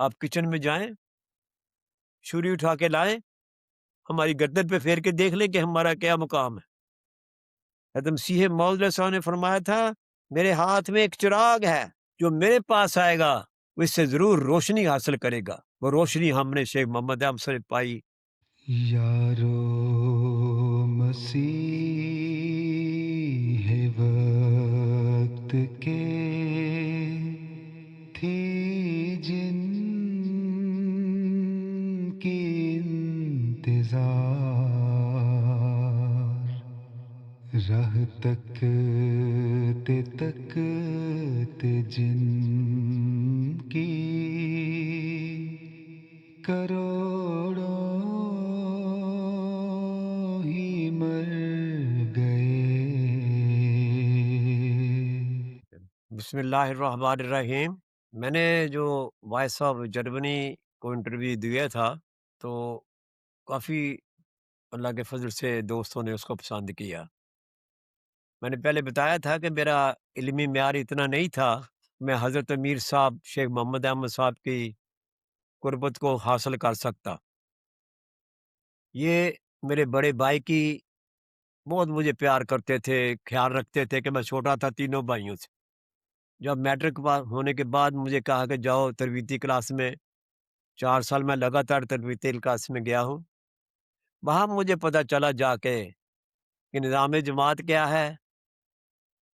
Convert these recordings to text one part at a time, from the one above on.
آپ کچن میں جائیں، چھری اٹھا کے لائیں، ہماری گردن پہ پھیر کے دیکھ لیں کہ ہمارا کیا مقام ہے۔ حضرت مسیح موعود علیہ السلام نے فرمایا تھا، میرے ہاتھ میں ایک چراغ ہے، جو میرے پاس آئے گا وہ اس سے ضرور روشنی حاصل کرے گا۔ وہ روشنی ہم نے شیخ محمد احمد سے پائی۔ یارو مسیح وقت کے تھی جن کی انتظار، راہ تکتے تکتے جن کی کروڑوں ہی مر گئے۔ بسم اللہ الرحمن الرحیم۔ میں نے جو وائس آف جرمنی کو انٹرویو دیا تھا تو کافی اللہ کے فضل سے دوستوں نے اس کو پسند کیا۔ میں نے پہلے بتایا تھا کہ میرا علمی معیار اتنا نہیں تھا، میں حضرت امیر صاحب شیخ محمد احمد صاحب کی قربت کو حاصل کر سکتا۔ یہ میرے بڑے بھائی کی بہت مجھے پیار کرتے تھے، خیال رکھتے تھے کہ میں چھوٹا تھا تینوں بھائیوں سے۔ جب میٹرک ہونے کے بعد مجھے کہا کہ جاؤ تربیتی کلاس میں، 4 سال میں لگاتار تربیتی کلاس میں گیا ہوں۔ وہاں مجھے پتہ چلا جا کے کہ نظام جماعت کیا ہے،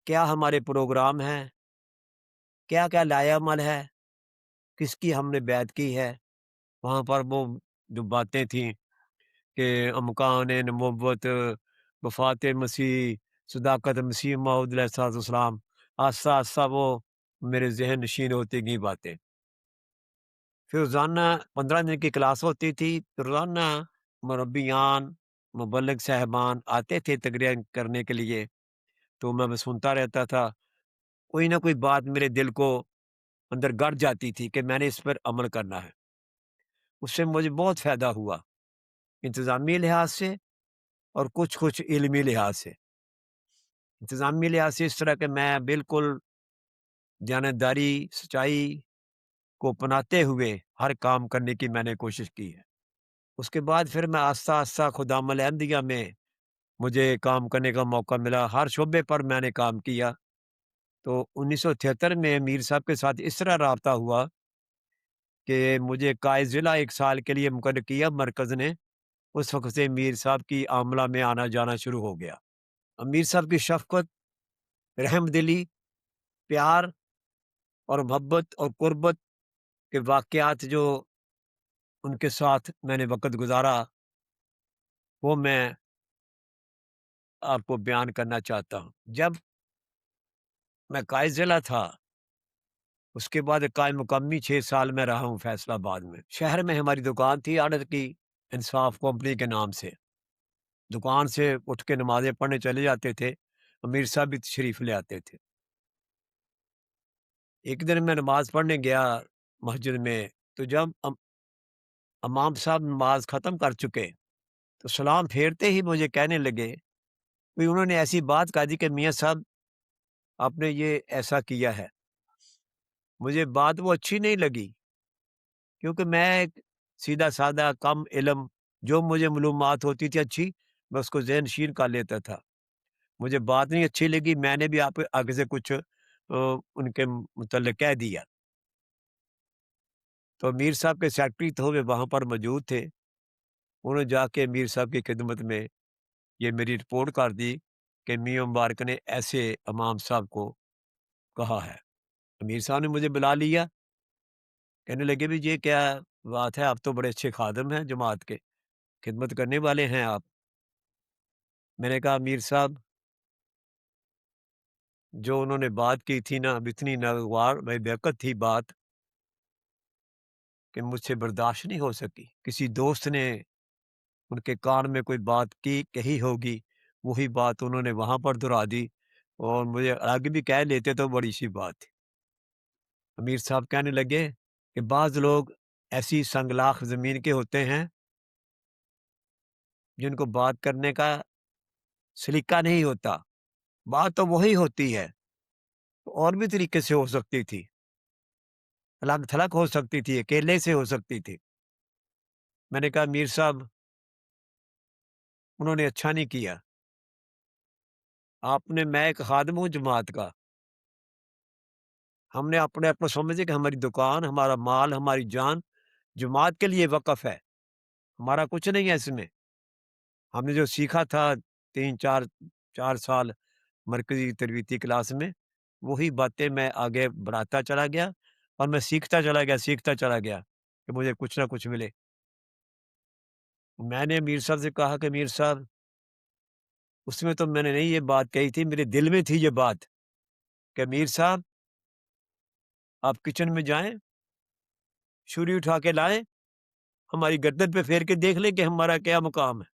کیا ہمارے پروگرام ہیں، کیا کیا لائحہ عمل ہے، کس کی ہم نے بیعت کی ہے۔ وہاں پر وہ جو باتیں تھیں کہ امکان نبوت، وفات مسیح، صداقت مسیح موعود علیہ السلام، آہستہ آہستہ وہ میرے ذہن نشین ہوتی گئی باتیں۔ پھر روزانہ 15 دن کی کلاس ہوتی تھی، روزانہ مربیان، مبلغ صاحبان آتے تھے تقریر کرنے کے لیے، تو میں سنتا رہتا تھا۔ کوئی نہ کوئی بات میرے دل کو اندر گڑ جاتی تھی کہ میں نے اس پر عمل کرنا ہے۔ اس سے مجھے بہت فائدہ ہوا، انتظامی لحاظ سے اور کچھ علمی لحاظ سے۔ انتظامی لحاظ سے اس طرح کہ میں بالکل دیانتداری، سچائی کو اپناتے ہوئے ہر کام کرنے کی میں نے کوشش کی ہے۔ اس کے بعد پھر میں آہستہ آہستہ خدام الاحمدیہ میں مجھے کام کرنے کا موقع ملا، ہر شعبے پر میں نے کام کیا۔ تو 1973 میں میر صاحب کے ساتھ اس طرح رابطہ ہوا کہ مجھے قائد ضلع 1 سال کے لیے مقرر کیا مرکز نے۔ اس وقت سے میر صاحب کی عاملہ میں آنا جانا شروع ہو گیا۔ امیر صاحب کی شفقت، رحم دلی، پیار اور محبت اور قربت کے واقعات جو ان کے ساتھ میں نے وقت گزارا، وہ میں آپ کو بیان کرنا چاہتا ہوں۔ جب میں قائد ضلع تھا، اس کے بعد قائم مقامی 6 سال میں رہا ہوں فیصل آباد میں۔ شہر میں ہماری دکان تھی آڑت کی، انصاف کمپنی کے نام سے۔ دکان سے اٹھ کے نمازیں پڑھنے چلے جاتے تھے، امیر صاحب بھی تشریف لے آتے تھے۔ ایک دن میں نماز پڑھنے گیا مسجد میں، تو جب امام صاحب نماز ختم کر چکے تو سلام پھیرتے ہی مجھے کہنے لگے، کوئی انہوں نے ایسی بات کہا دی کہ میاں صاحب آپ نے یہ ایسا کیا ہے۔ مجھے بات وہ اچھی نہیں لگی، کیونکہ میں ایک سیدھا سادہ کم علم، جو مجھے معلومات ہوتی تھی اچھی، میں اس کو ذہن نشین کر لیتا تھا۔ مجھے بات نہیں اچھی لگی، میں نے بھی آپ آگے سے کچھ ان کے متعلق کہہ دیا۔ تو میر صاحب کے سیکرٹری تو وہ وہاں پر موجود تھے، انہوں نے جا کے میر صاحب کی خدمت میں یہ میری رپورٹ کر دی کہ میاں مبارک نے ایسے امام صاحب کو کہا ہے۔ امیر صاحب نے مجھے بلا لیا، کہنے لگے بھی یہ کیا بات ہے، آپ تو بڑے اچھے خادم ہیں جماعت کے، خدمت کرنے والے ہیں آپ۔ میں نے کہا امیر صاحب، جو انہوں نے بات کی تھی نا، اب اتنی ناگوار بے بیقت تھی بات کہ مجھ سے برداشت نہیں ہو سکی۔ کسی دوست نے ان کے کان میں کوئی بات کی کہی ہوگی، وہی بات انہوں نے وہاں پر دہرا دی، اور مجھے آگے بھی کہہ لیتے تو بڑی سی بات تھی۔ امیر صاحب کہنے لگے کہ بعض لوگ ایسی سنگلاخ زمین کے ہوتے ہیں جن کو بات کرنے کا سلیقہ نہیں ہوتا، بات تو وہی ہوتی ہے، اور بھی طریقے سے ہو سکتی تھی۔ अलग-थलग हो सकती थी, अकेले से हो सकती थी। मैंने कहा मीर साहब उन्होंने अच्छा नहीं किया। आपने मैं एक खादिम हूँ जमात का। हमने अपने आप को समझे कि हमारी दुकान, हमारा माल, हमारी जान जमात के लिए वक़्फ़ है। हमारा कुछ नहीं है इसमें। हमने जो सीखा था 3-4 4 साल मरकज़ी तरबीती क्लास में, वही बातें मैं आगे बढ़ाता चला गया और मैं सीखता चला गया कि मुझे कुछ ना कुछ मिले। मैंने मीर साहब से कहा कि मीर साहब उसमें तो मैंने नहीं ये बात कही थी, मेरे दिल में थी ये बात कि मीर साहब आप किचन में जाएँ, छुरी उठा के लाएँ, हमारी गर्दन पे फेर के देख लें कि हमारा क्या मुकाम है।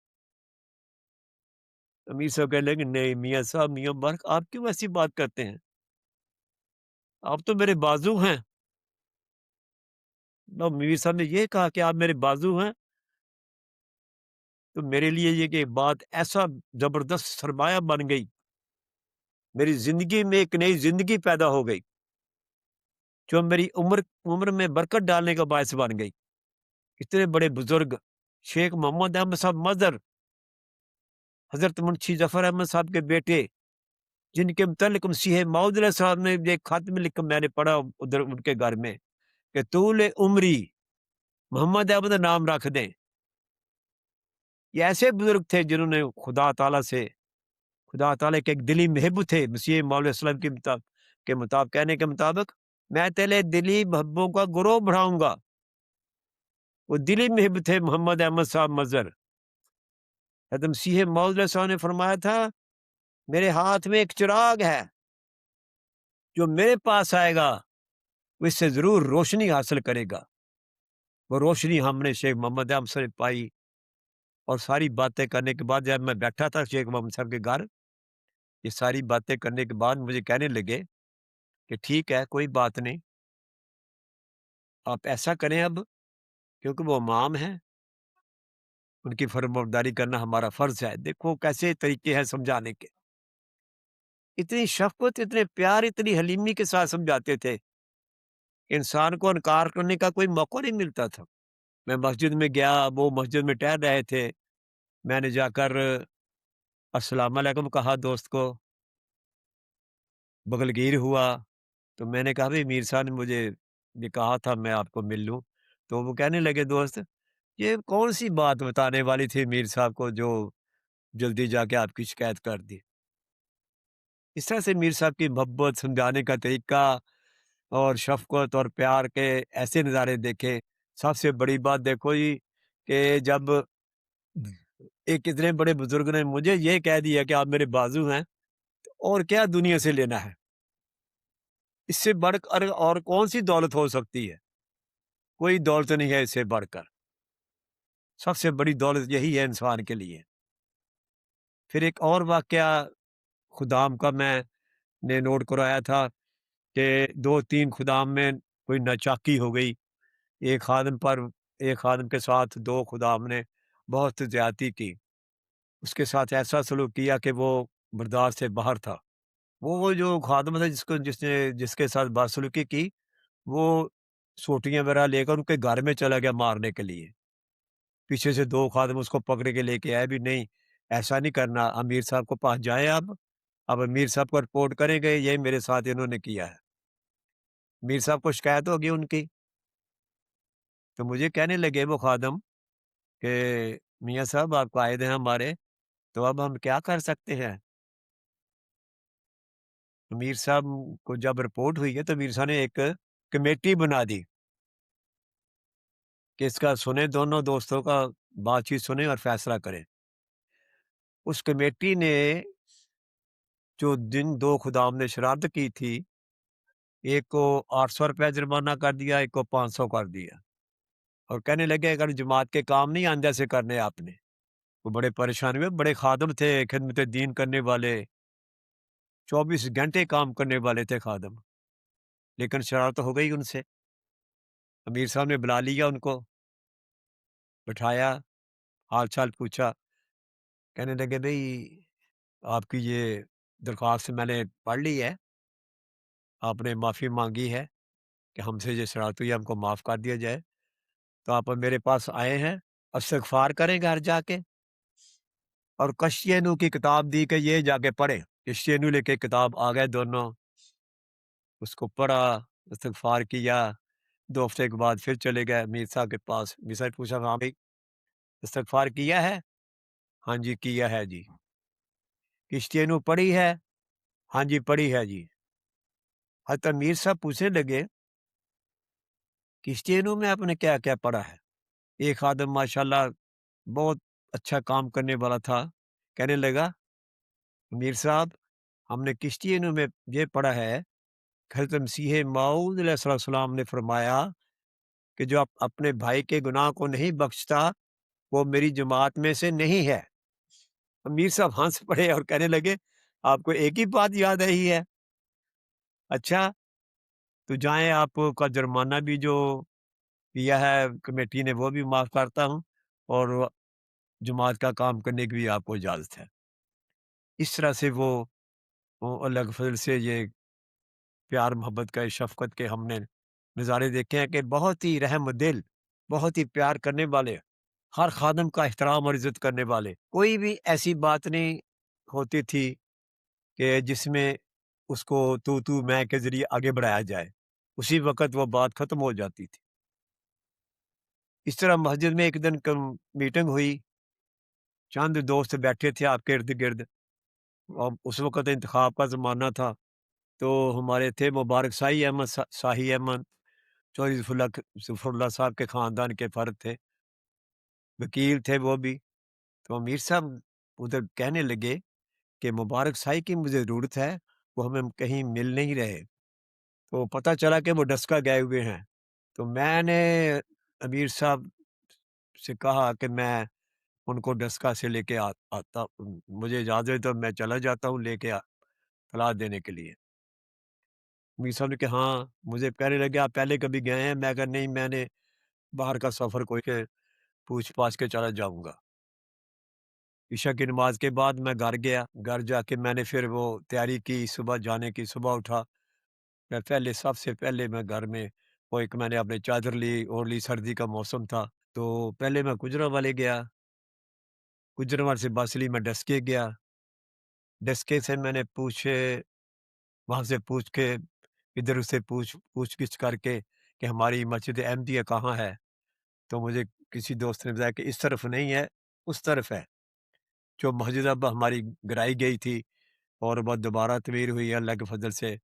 तो मीर साहब कहने लगे, "नहीं मियाँ साहब, मियाँ मुबारक आप क्यों ऐसी बात करते हैं? आप तो मेरे बाज़ू हैं।" तो मीर साहब ने ये कहा कि आप मेरे बाज़ू हैं, तो मेरे लिए ये कि बात ऐसा ज़बरदस्त सरमाया बन गई, मेरी ज़िंदगी में एक नई ज़िंदगी पैदा हो गई, जो मेरी उम्र उम्र में बरकत डालने का बायस बन गई। इतने बड़े बुज़ुर्ग शेख मोहम्मद अहमद साहब मज़र, हज़रत मुंशी ज़फ़र अहमद साहब के बेटे, जिनके मुतल्लिक़ मसीह मौऊद अलैहिस्सलाम ने एक ख़त में लिखा मैंने पढ़ा उधर उनके घर में कि तूल उम्री मोहम्मद अहमद नाम रख दें। ये ऐसे बुज़ुर्ग थे जिन्होंने खुदा ताला के एक दिली महबूब थे मसीह मौला वसल्लम के मुताबिक कहने के मुताबिक मैं तेरे दिली महबूबों का गिरोह बढ़ाऊंगा। वो दिली महबूब थे मोहम्मद अहमद साहब मजहर। हज़रत मसीह मौला वसल्लम ने फरमाया था मेरे हाथ में एक चिराग है, जो मेरे पास आएगा वो इससे जरूर रोशनी हासिल करेगा। वो रोशनी हमने शेख मोहम्मद अहमद से पाई और सारी बातें करने के बाद जब मैं बैठा था शेख मोहम्मद साहब के घर, ये सारी बातें करने के बाद मुझे कहने लगे कि ठीक है कोई बात नहीं, आप ऐसा करें अब, क्योंकि वो इमाम हैं, उनकी फर्माबरदारी करना हमारा फ़र्ज़ है। देखो कैसे तरीके हैं समझाने के। इतनी शफ़क़त, इतने प्यार, इतनी हलीमी के साथ समझाते थे, इंसान को इनकार करने का कोई मौका नहीं मिलता था। मैं मस्जिद में गया, वो मस्जिद में टहल रहे थे, मैंने जाकर अस्सलाम वालेकुम कहा दोस्त को, बगलगीर हुआ, तो मैंने कहा भई मीर साहब ने मुझे ये कहा था मैं आपको मिल लूँ। तो वो कहने लगे दोस्त, ये कौन-सी बात बताने वाली थी मीर साहब को जो जल्दी जाके आपकी शिकायत कर दी। इस तरह से मीर साहब की मोहब्बत समझाने का तरीका और शफ़क़त और प्यार के ऐसे नज़ारे देखे। सबसे बड़ी बात देखो जी कि जब एक इतने बड़े बुज़ुर्ग ने मुझे ये कह दिया कि आप मेरे बाज़ू हैं, तो और क्या दुनिया से लेना है? इससे बढ़कर और कौन-सी दौलत हो सकती है? कोई दौलत नहीं है इससे बढ़कर। सबसे बड़ी दौलत यही है इंसान के लिए। फिर एक और वाक़या खुदाम का मैंने नोट करवाया था कि 2-3 खुदाम में कोई नाचाकी हो गई। एक ख़ादिम पर एक ख़ादिम के साथ 2 खुदाम ने बहुत ज़्यादती की। उसके साथ ऐसा सलूक किया कि वो बर्दाश्त से बाहर था। वो जो ख़ादिम था जिसके साथ बदसलूकी की, वो सोटियाँ वग़ैरह लेकर उनके घर में चला गया मारने के लिए। पीछे से 2 ख़ादिम उसको पकड़ के लेके आए भी नहीं, ऐसा नहीं करना, अमीर साहब के पास जाएँ आप, अब अमीर साहब को रिपोर्ट करेंगे, ये मेरे साथ इन्होंने किया है। मीर साहब को शिकायत होगी उनकी। तो मुझे कहने लगे वो ख़ादिम कि मियाँ साहब आप कायद हैं हमारे, तो अब हम क्या कर सकते हैं? तो मीर साहब को जब रिपोर्ट हुई है तो मीर साहब ने एक कमेटी बना दी कि इसका सुने, दोनों दोस्तों का बातचीत सुने और फैसला करें। उस कमेटी ने जो जिन 2 खुदाम ने शरारत की थी, एक को ₹800 जुर्माना कर दिया, एक को 500 कर दिया और कहने लगे अगर जमात के काम नहीं आइंदा से करने आपने। वो बड़े परेशान हुए, बड़े खादिम थे, खिदमत दीन करने वाले, 24 घंटे काम करने वाले थे खादिम, लेकिन शरारत हो गई उनसे। अमीर साहब ने बुला लिया उनको, बिठाया, हाल-चाल पूछा, कहने लगे भई आपकी ये दरख्वास्त मैंने पढ़ ली है, आपने माफ़ी माँगी है, کہ ہم سے یہ شرارت ہوئی ہے، ہم کو معاف کر دیا جائے۔ تو آپ میرے پاس آئے ہیں، استغفار کریں گھر جا کے، اور کشتی نوح کی کتاب دی کہ یہ جا کے پڑھیں۔ کشتی نوح لے کے کتاب آ گئے دونوں، اس کو پڑھا، استغفار کیا۔ 2 ہفتے کے بعد پھر چلے گئے میر صاحب کے پاس۔ میر صاحب نے پوچھا، ہاں بھائی استغفار کیا ہے؟ ہاں جی کیا ہے جی۔ کشتی نوح پڑھی ہے؟ ہاں جی پڑھی ہے جی۔ حضرت میر صاحب پوچھنے لگے، کشتی نوح میں آپ نے کیا کیا پڑھا ہے؟ ایک آدم ماشاءاللہ بہت اچھا کام کرنے والا تھا، کہنے لگا، میر صاحب ہم نے کشتی نوح میں یہ پڑھا ہے کہ حضرت مسیح موعود علیہ السلام نے فرمایا کہ جو اپنے بھائی کے گناہ کو نہیں بخشتا وہ میری جماعت میں سے نہیں ہے۔ میر صاحب ہنس پڑے اور کہنے لگے، آپ کو ایک ہی بات یاد رہی ہے؟ اچھا تو جائیں، آپ کا جرمانہ بھی جو کیا ہے کمیٹی نے وہ بھی معاف کرتا ہوں، اور جماعت کا کام کرنے کی بھی آپ کو اجازت ہے۔ اس طرح سے وہ اللہ کے فضل سے یہ پیار محبت کا، شفقت کے ہم نے نظارے دیکھے ہیں کہ بہت ہی رحم دل، بہت ہی پیار کرنے والے، ہر خادم کا احترام اور عزت کرنے والے۔ کوئی بھی ایسی بات نہیں ہوتی تھی کہ جس میں اس کو تو میں کے ذریعے آگے بڑھایا جائے، اسی وقت وہ بات ختم ہو جاتی تھی۔ اس طرح مسجد میں ایک دن میٹنگ ہوئی، چند دوست بیٹھے تھے آپ کے ارد گرد، اور اس وقت انتخاب کا زمانہ تھا۔ تو ہمارے تھے مبارک شاہی احمد، شاہی احمد چودھری ظفر اللہ صاحب کے خاندان کے فرد تھے، وکیل تھے وہ بھی۔ تو امیر صاحب ادھر کہنے لگے کہ مبارک شاہی کی مجھے ضرورت ہے، وہ ہمیں کہیں مل نہیں رہے۔ تو پتہ چلا کہ وہ ڈسکا گئے ہوئے ہیں۔ تو میں نے امیر صاحب سے کہا کہ میں ان کو ڈسکا سے لے کے آتا، مجھے اجازت ہے تو میں چلا جاتا ہوں لے کے اطلاع دینے کے لیے۔ امیر صاحب نے کہا ہاں، مجھے کہنے لگے آپ پہلے کبھی گئے ہیں؟ میں کہا نہیں، میں نے باہر کا سفر کوئی کہ پوچھ پاچھ کے چلا جاؤں گا۔ عشاء کی نماز کے بعد میں گھر گیا، گھر جا کے میں نے پھر وہ تیاری کی صبح جانے کی۔ صبح اٹھا، میں پہلے سب سے پہلے میں گھر میں وہ ایک میں نے اپنے چادر لی، اور لی، سردی کا موسم تھا۔ تو پہلے میں گجرانوالے گیا، گجرانوالے سے بس لی، میں ڈسکے گیا، ڈسکے سے میں نے پوچھے، وہاں سے پوچھ کے ادھر سے پوچھ گچھ کر کے کہ ہماری مسجد احمدیہ کہاں ہے؟ تو مجھے کسی دوست نے بتایا کہ اس طرف نہیں ہے، اس طرف ہے۔ جو مسجد اب ہماری گرائی گئی تھی اور بعد دوبارہ تعمیر ہوئی اللہ کے فضل سے،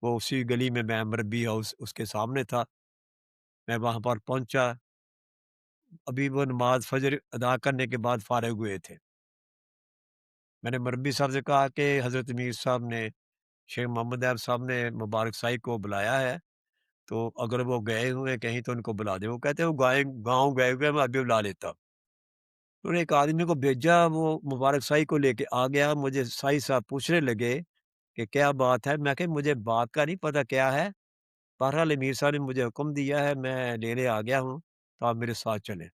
وہ اسی گلی میں مربی ہاؤس اس کے سامنے تھا۔ میں وہاں پر پہنچا، ابھی وہ نماز فجر ادا کرنے کے بعد فارغ ہوئے تھے۔ میں نے مربی صاحب سے کہا کہ حضرت میر صاحب نے، شیخ محمد عیب صاحب نے مبارک صاحب کو بلایا ہے، تو اگر وہ گئے ہوئے کہیں تو ان کو بلا دیں۔ وہ کہتے ہیں وہ گاؤں گئے ہوئے ہیں، میں ابھی بلا لیتا ہوں۔ انہوں نے ایک آدمی کو بھیجا، وہ مبارک صاحب کو لے کے آ گیا۔ مجھے صاحب صاحب پوچھنے لگے کہ کیا بات ہے؟ میں کہ مجھے بات کا نہیں پتہ کیا ہے، بہرحال امیر صاحب نے مجھے حکم دیا ہے، میں لینے آ گیا ہوں، تو آپ میرے ساتھ چلیں۔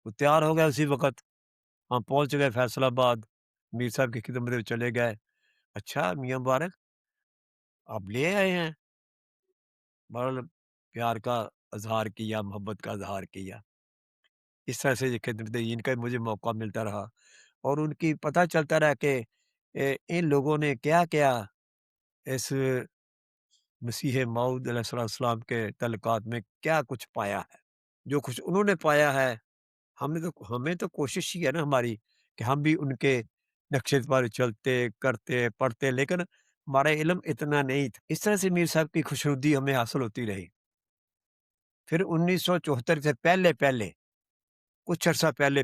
وہ تیار ہو گیا اسی وقت، ہم پہنچ گئے فیصل آباد، میر صاحب کی خدمت میں چلے گئے۔ اچھا میاں مبارک آپ لے آئے ہیں؟ بہرحال پیار کا اظہار کیا، محبت کا اظہار کیا۔ اس طرح سے یہ خدمت ان کا مجھے موقع ملتا رہا، اور ان کی پتہ چلتا رہا کہ ان لوگوں نے کیا کیا اس مسیح موعود علیہ السلام کے تعلقات میں کیا کچھ پایا ہے۔ جو کچھ انہوں نے پایا ہے، ہمیں تو کوشش ہی ہے نا ہماری کہ ہم بھی ان کے نقشے پر چلتے، کرتے، پڑھتے، لیکن ہمارا علم اتنا نہیں تھا۔ اس طرح سے میر صاحب کی خوشنودی ہمیں حاصل ہوتی رہی۔ پھر 1974 سے پہلے پہلے، کچھ عرصہ پہلے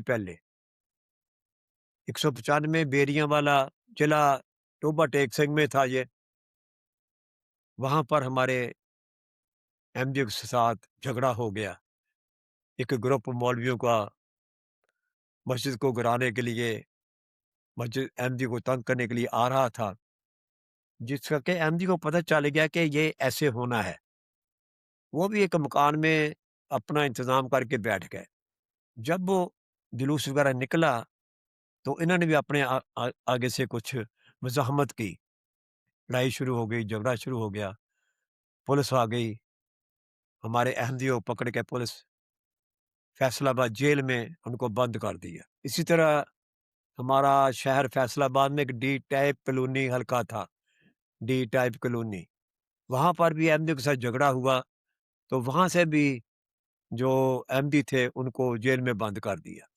195 بیریاں والا ضلع ٹوبا ٹیک سنگھ میں تھا یہ، وہاں پر ہمارے ایم ڈی کے ساتھ جھگڑا ہو گیا۔ ایک گروپ مولویوں کا مسجد کو گرانے کے لیے، مسجد ایم ڈی کو تنگ کرنے کے لیے آ رہا تھا، جس کا کہ ایم ڈی کو پتہ چل گیا کہ یہ ایسے ہونا ہے۔ وہ بھی ایک مکان میں اپنا انتظام کر کے بیٹھ گئے۔ جب وہ جلوس وغیرہ نکلا تو انہوں نے بھی اپنے آگے سے کچھ مزاحمت کی، لڑائی شروع ہو گئی، جھگڑا شروع ہو گیا۔ पुलिस आ गई, हमारे अहमदियों को पकड़ के पुलिस फैसलाबाद जेल में उनको बंद कर दिया। इसी तरह हमारा शहर फैसलाबाद में एक डी टाइप कॉलोनी हल्का था, डी टाइप कॉलोनी। वहाँ पर भी अहमदियों के साथ झगड़ा हुआ, तो वहाँ से भी जो अहमदी थे उनको जेल में बंद कर दिया।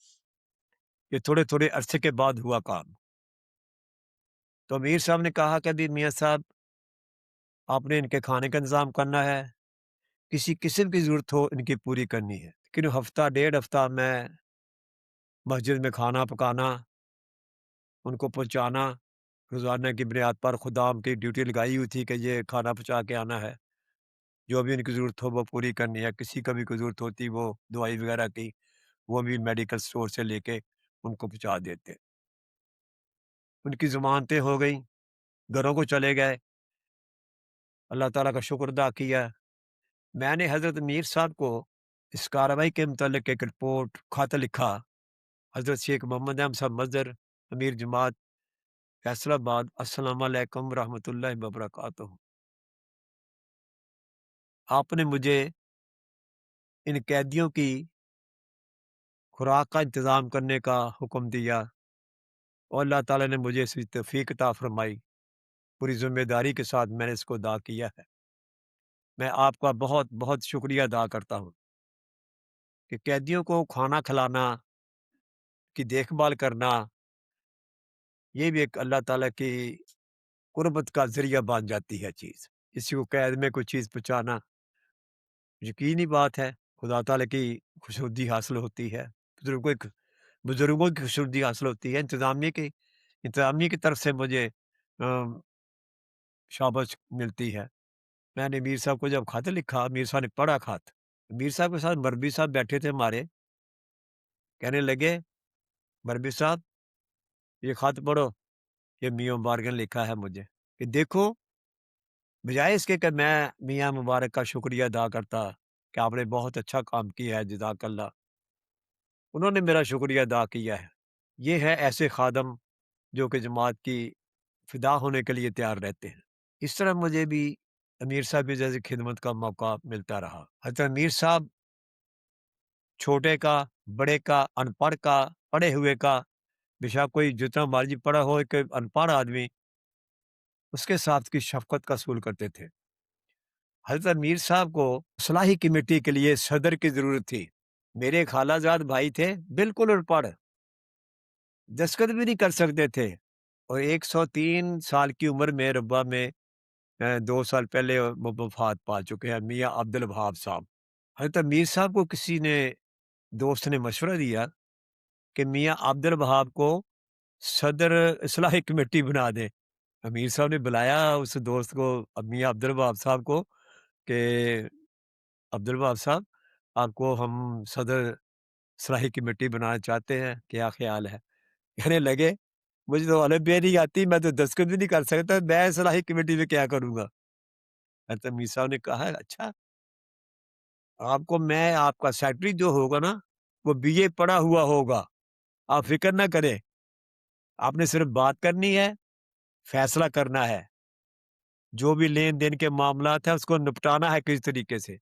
ये थोड़े-थोड़े अरसे के बाद हुआ काम। तो अमीर साहब ने कहा कि अभी मियाँ साहब आपने इनके खाने का इंतज़ाम करना है, किसी किस्म की ज़रूरत हो इनकी पूरी करनी है। लेकिन हफ़्ता डेढ़ हफ़्ता मैं मस्जिद में खाना पकाना, उनको पहुँचाना, रोज़ाना की बुनियाद पर खुदाम की ड्यूटी लगाई हुई थी कि ये खाना पहुँचा के आना है। जो भी उनकी ज़रूरत हो वो पूरी करनी है। किसी का भी कोई ज़रूरत होती वो दवाई वग़ैरह की, वो भी मेडिकल स्टोर से लेके उनको पहुँचा देते। उनकी ज़मानतें हो गईं, घरों को चले गए, अल्लाह ताला का शुक्र अदा किया। मैंने हज़रत मीर साहब को इस कार्रवाई के मुतल्लिक़ एक रिपोर्ट ख़त लिखा। हज़रत शेख मोहम्मद अहमद साहब मज़हर, अमीर जमात फैसलाबाद, अस्सलामु अलैकुम रहमतुल्लाहि व बरकातुहू। आपने मुझे इन कैदियों की खुराक का इंतज़ाम करने का हुक्म दिया और अल्लाह ताला ने मुझे इसकी तौफ़ीक अता फ़रमाई। पूरी ज़िम्मेदारी के साथ मैंने इसको अदा किया है। मैं आपका बहुत-बहुत शुक्रिया अदा करता हूँ कि कैदियों को खाना खिलाना, की देखभाल करना, ये भी एक अल्लाह ताला की कुर्बत का ज़रिया बन जाती है चीज़। किसी को कैद में कोई चीज़ पहुँचाना, यकीनी बात है, खुदा ताला की खुशनुदी हासिल होती है। बुज़ुर्गों की बुज़ुर्गों की खुशनुदी हासिल होती है, इंतज़ामिया की तरफ से मुझे शाबाश मिलती है। मैंने मीर साहब को जब खत लिखा, मीर साहब ने पढ़ा खत। मीर साहब के साथ मौलवी साहब बैठे थे हमारे, कहने लगे, "मौलवी साहब, ये खत पढ़ो, ये मियाँ मुबारक ने लिखा है मुझे कि देखो, बजाए इसके कि मैं मियाँ मुबारक का शुक्रिया अदा करता कि आपने बहुत अच्छा काम किया है, जज़ाकल्लाह। उन्होंने मेरा शुक्रिया अदा किया है। ये है ऐसे खादम जो कि जमात की फ़िदा होने के लिए तैयार रहते हैं। इस तरह मुझे भी अमीर साहब की जैसी खिदमत का मौका मिलता रहा। हज़रत अमीर साहब छोटे का, बड़े का, अनपढ़ का, पढ़े हुए का, बेशक कोई जितना मर्ज़ी पढ़ा हो, एक अनपढ़ आदमी उसके साथ की शफ़क़त का सूल करते थे। हज़रत मीर साहब को इस्लाही कमेटी के लिए सदर की ज़रूरत थी। मेरे खालाजाद भाई थे, बिल्कुल अनपढ़, दस्तखत भी नहीं कर सकते थे और 103 साल की उम्र में रब्बा में 2 साल पहले वो वफ़ात पा चुके हैं मियाँ अब्दुल वहाब साहब। हज़रत मीर साहब को किसी ने दोस्त ने मशवरा दिया कि मियाँ अब्दुल वहाब को सदर इस्लाही कमेटी बना दें। अमीर साहब ने बुलाया उस दोस्त को मियाँ अब्दुल वहाब साहब को कि अब्दुल वहाब साहब, आपको हम सदर सलाही कमेटी बनाना चाहते हैं, क्या ख़्याल है? कहने लगे, मुझे तो अरबी नहीं आती, मैं तो दस्तखत भी नहीं कर सकता, मैं सलाही कमेटी में क्या करूँगा? तो मीर साहब ने कहा, "अच्छा, आपको मैं आपका सेक्रेटरी जो होगा ना, वो बीए पढ़ा हुआ होगा, आप फ़िक्र ना करें, आपने सिर्फ़ बात करनी है, फ़ैसला करना है, जो भी लेन-देन के मामलात हैं, उसको निपटाना है किसी तरीके से।"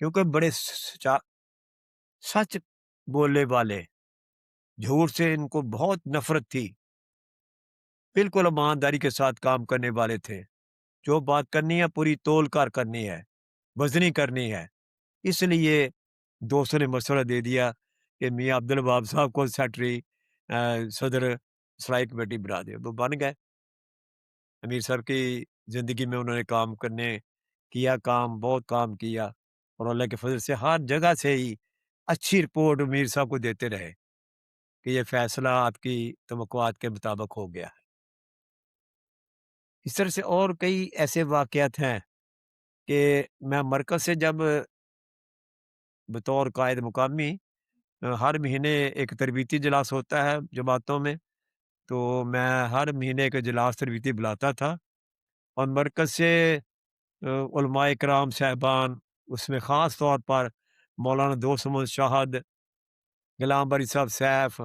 क्योंकि बड़े सच बोलने वाले, झूठ से इनको बहुत नफ़रत थी। बिल्कुल ईमानदारी के साथ काम करने वाले थे। जो बात करनी है पूरी तौल-कर करनी है, वज़नी करनी है। इसलिए दोस्तों ने मशवरा दे दिया कि मियाँ अब्दुल वहाब साहब को सेक्रेटरी सदर इस्लाही कमेटी बना दें। वो बन गए। अमीर साहब की ज़िंदगी में उन्होंने काम करने किया काम, बहुत काम किया और अल्लाह के फ़ज़ल से हर जगह से ही अच्छी रिपोर्ट अमीर साहब को देते रहे कि ये फ़ैसला आपकी तवक्कुआत के मुताबिक हो गया है। इस तरह से और कई ऐसे वाक़यात हैं कि मैं मरकज़ से जब बतौर कायद मुकामी हर महीने एक तरबीती इजलास होता है जमातों में, तो मैं हर महीने एक इजलास तरबीती बुलाता था और मरकज़ से उलमाए इकराम साहिबान, उसमें ख़ास तौर पर मौलाना दोस्त मोहम्मद शाहद, गुलाम बारी साहब सैफ,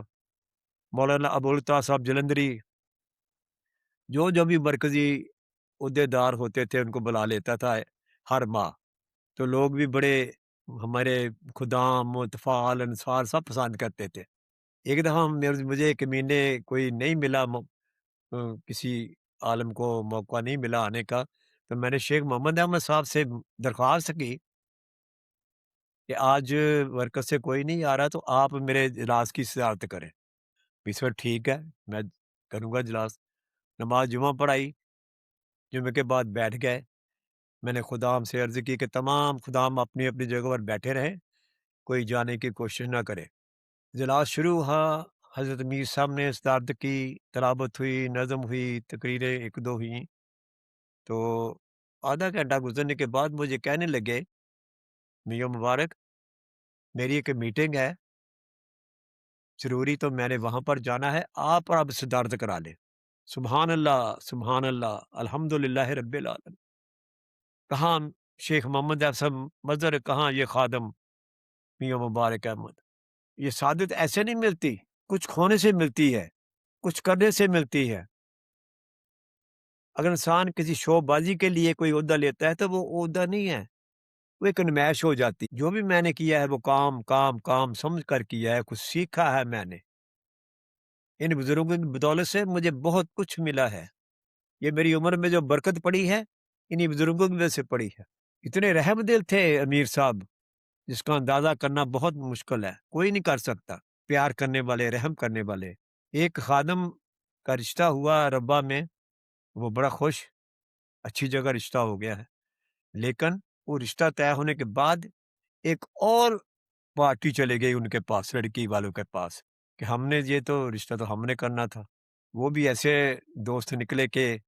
मौलाना अबुल अता साहब जलंधरी, जो भी मरकज़ी ओहदेदार होते थे उनको बुला लेता था। हर माह। तो लोग भी बड़े हमारे खुदाम, मुतफ़ाल, अंसार सब पसंद करते थे। एक दफ़ा मुझे एक महीने कोई नहीं मिला किसी आलिम को मौका नहीं मिला आने का, तो मैंने शेख मोहम्मद अहमद साहब से दरख्वास्त की कि आज वर्कस से कोई नहीं आ रहा, तो आप मेरे इजलास की सदारत करें। इस वक़्त ठीक है, मैं करूँगा इजलास। नमाज़ जुमा पढ़ाई, जुमे के बाद बैठ गए। मैंने खुदाम से अर्ज़ की कि तमाम खुदाम अपनी-अपनी जगह पर बैठे रहें, कोई जाने की कोशिश ना करे। इजलास शुरू हुआ, हज़रत मीर साहब ने सदारत की, तिलावत हुई, नज़्म हुई, तकरीरें 1-2 हुईं। तो आधा घंटा गुज़रने के बाद मुझे कहने लगे, मियाँ मुबारक, मेरी एक मीटिंग है, ज़रूरी, तो मैंने वहाँ पर जाना है, आप अब सदारत करा लें। सुभान अल्लाह, अल्हम्दुलिल्लाहि रब्बिल आलमीन। कहाँ शेख मोहम्मद अहसन मज़हर, कहाँ ये खादम मियाँ मुबारक अहमद। ये सादत ऐसे नहीं मिलती, कुछ खोने से मिलती है, कुछ करने से मिलती है। अगर इंसान किसी शोबाजी के लिए कोई ओहदा लेता है, तो वो ओहदा नहीं है, वो एक नुमाइश हो जाती। जो भी मैंने किया है वो काम, काम, काम समझ कर किया है, कुछ सीखा है मैंने। इन बुज़ुर्गों की बदौलत से मुझे बहुत कुछ मिला है। ये मेरी उम्र में जो बरकत पड़ी है, इन्हीं बुज़ुर्गों की वजह से पड़ी है। इतने रहमदिल थे अमीर साहब, जिसका अंदाज़ा करना बहुत मुश्किल है, कोई नहीं कर सकता। प्यार करने वाले, रहम करने वाले। एक खादिम का रिश्ता हुआ रब्बा में, वो बड़ा खुश, अच्छी जगह रिश्ता हो गया है। लेकिन वो रिश्ता तय होने के बाद एक और पार्टी चली गई उनके पास, लड़की वालों के पास, कि हमने ये तो रिश्ता तो हमने करना था। वो भी ऐसे दोस्त निकले कि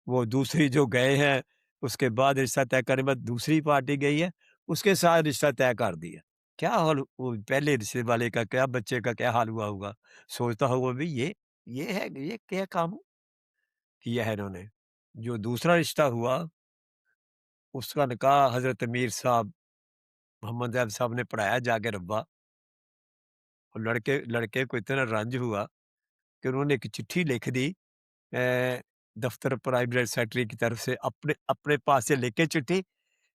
वो दूसरी जो गए हैं, उसके बाद रिश्ता तय करने के बाद दूसरी पार्टी गई है, उसके साथ रिश्ता तय कर दिया। क्या हाल, वो पहले रिश्ते वाले का क्या, बच्चे का क्या हाल हुआ होगा? सोचता होगा भी ये है, ये क्या काम किया है इन्होंने। जो दूसरा रिश्ता हुआ, उसका निकाह हज़रत मीर साहब मोहम्मद ऐब साहब ने पढ़ाया जाके रब्बा, और लड़के लड़के को इतना रंज हुआ कि उन्होंने एक चिट्ठी लिख दी दफ्तर प्राइवेट सेक्रेटरी की तरफ से, अपने अपने पास से लेके चिट्ठी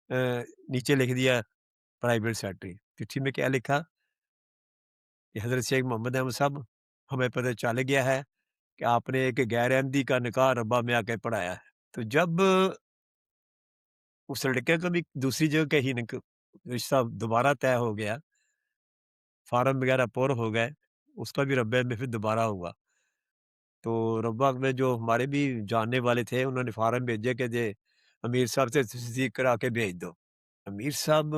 नीचे लिख दिया प्राइवेट सेक्रेटरी। चिट्ठी में क्या लिखा कि हज़रत शेख मोहम्मद अहमद साहब, हमें पता चल गया है कि आपने एक गैर अहमदी का निकाह रब्बा में आके पढ़ाया है। तो जब उस लड़के का भी दूसरी जगह कहीं रिश्ता दोबारा तय हो गया, फार्म वगैरह पुर हो गए, उसका भी रब्बे में फिर दोबारा हुआ। तो रब्बा में जो हमारे भी जानने वाले थे, उन्होंने फार्म भेजे कि जे अमीर साहब से तस्दीक करा के भेज दो। अमीर साहब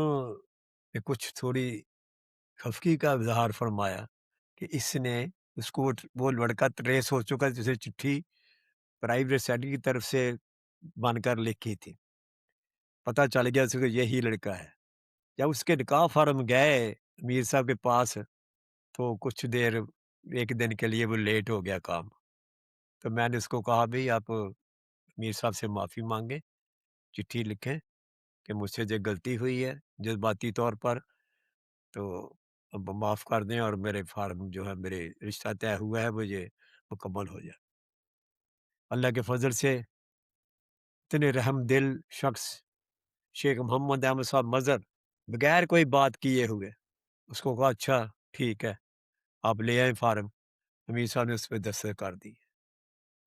ने कुछ थोड़ी खफकी का इज़हार फरमाया कि इसने उसको वो लड़का ट्रेस हो चुका है, जिसे चिट्ठी प्राइवेट सेक्रेटरी की तरफ से बनकर लिखी थी। पता चल गया उसको यही लड़का है। जब उसके निकाह फार्म गए अमीर साहब के पास, तो कुछ देर 1 दिन के लिए वो लेट हो गया काम। तो मैंने उसको कहा, भई आप मीर साहब से माफ़ी माँगे, चिट्ठी लिखें कि मुझसे जो गलती हुई है जज़्बाती तौर पर, तो अब माफ़ कर दें, और मेरे फ़ार्म जो है, मेरे रिश्ता तय हुआ है, वो ये मुकम्मल हो जाए। अल्लाह के फ़ज़ल से इतने रहमदिल शख़्स शेख मोहम्मद अहमद साहब मज़हर, बगैर कोई बात किए हुए, उसको कहा अच्छा ठीक है, आप ले आएँ फ़ार्म। अमीर साहब ने उस पे दस्तखत कर दी।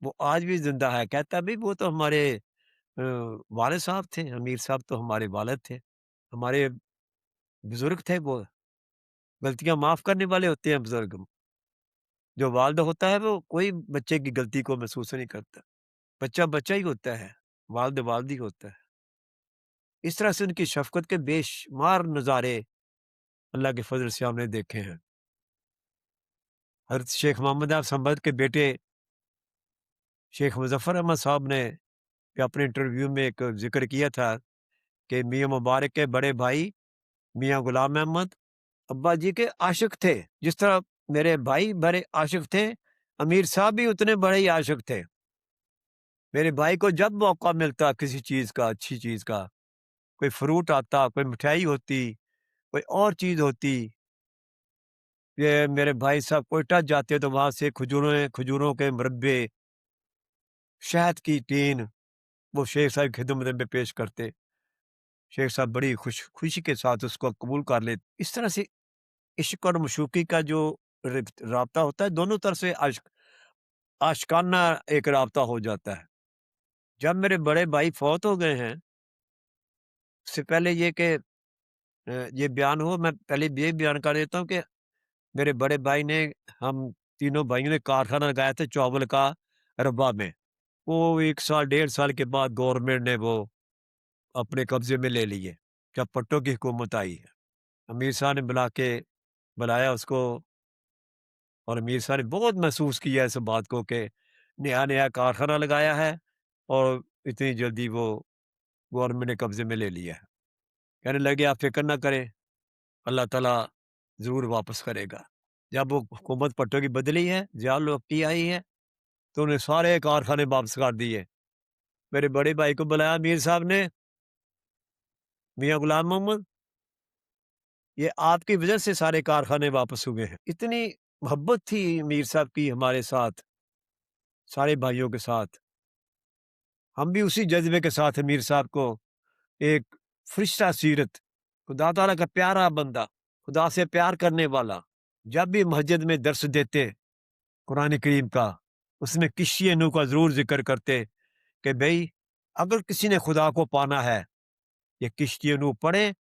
वो आज भी ज़िंदा है, कहता है भई वो तो हमारे अ, वालिद साहब थे, अमीर साहब तो हमारे वालिद थे, हमारे बुज़ुर्ग थे वो, गलतियाँ माफ़ करने वाले होते हैं बुज़ुर्ग। जो वालिद होता है वो कोई बच्चे की गलती को महसूस नहीं करता, बच्चा बच्चा ही होता है, वालिद वालिद ही होता है। इस तरह से उनकी शफ़क़त के बेशुमार नज़ारे अल्लाह के फ़ज़ल से हमने देखे हैं। हज़रत शेख मोहम्मद अहमद संबत के बेटे शेख मुज़फ़्फ़र अहमद साहब ने भी अपने इंटरव्यू में एक ज़िक्र किया था कि मियाँ मुबारक के बड़े भाई मियाँ गुलाम अहमद अब्बा जी के आशिक थे। जिस तरह मेरे भाई बड़े आशिक थे, अमीर साहब भी उतने बड़े ही आशिक थे। मेरे भाई को जब मौका मिलता किसी चीज़ का, अच्छी चीज़ का, कोई फ्रूट आता, कोई मिठाई होती, कोई और चीज़ होती, ये मेरे भाई साहब कोयटा जाते तो वहाँ से खजूरों के मुरब्बे, शहद की टीन वो शेख साहब की खिदमत में पेश करते। शेख साहब बड़ी खुशी के साथ उसको कबूल कर ले। इस तरह से इश्क और मशूक़ी का जो राब्ता होता है, दोनों तरफ से आशिकाना एक राब्ता हो जाता है। जब मेरे बड़े भाई फ़ौत हो गए हैं, उससे पहले ये कि ये बयान हो, मैं पहले ये बयान कर देता हूँ कि मेरे बड़े भाई ने, हम तीनों भाइयों ने कारखाना लगाया था चावल का रब्बा में। वो 1 साल, 1.5 साल के बाद गवर्नमेंट ने वो अपने कब्ज़े में ले लिए, जब भुट्टो की हुकूमत आई है। अमीर साहब ने बुलाया उसको, और अमीर साहब ने बहुत महसूस किया इस बात को कि नया-नया कारखाना लगाया है और इतनी जल्दी वो गवर्नमेंट ने कब्ज़े में ले लिया है। कहने लगे, आप फ़िक्र ना करें, अल्लाह ताला ज़रूर वापस करेगा। जब वो हुकूमत भुट्टो की बदली है, ज़िया-उल हक की आई है, तो उन्हें सारे कारखाने वापस कर दिए। मेरे बड़े भाई को बुलाया मीर साहब ने, मियाँ गुलाम मोहम्मद, ये आपकी वज़ह से सारे कारखाने वापस हुए हैं। इतनी मोहब्बत थी मीर साहब की हमारे साथ, सारे भाइयों के साथ। हम भी उसी जज़्बे के साथ मीर साहब को एक फ़रिश्ता सीरत, खुदा ताला का प्यारा बंदा, खुदा से प्यार करने वाला, जब भी मस्जिद में दर्स देते कुरान करीम का, उसमें किश्ती नूह का ज़रूर ज़िक्र करते कि भई अगर किसी ने खुदा को पाना है, ये किश्ती नूह पढ़े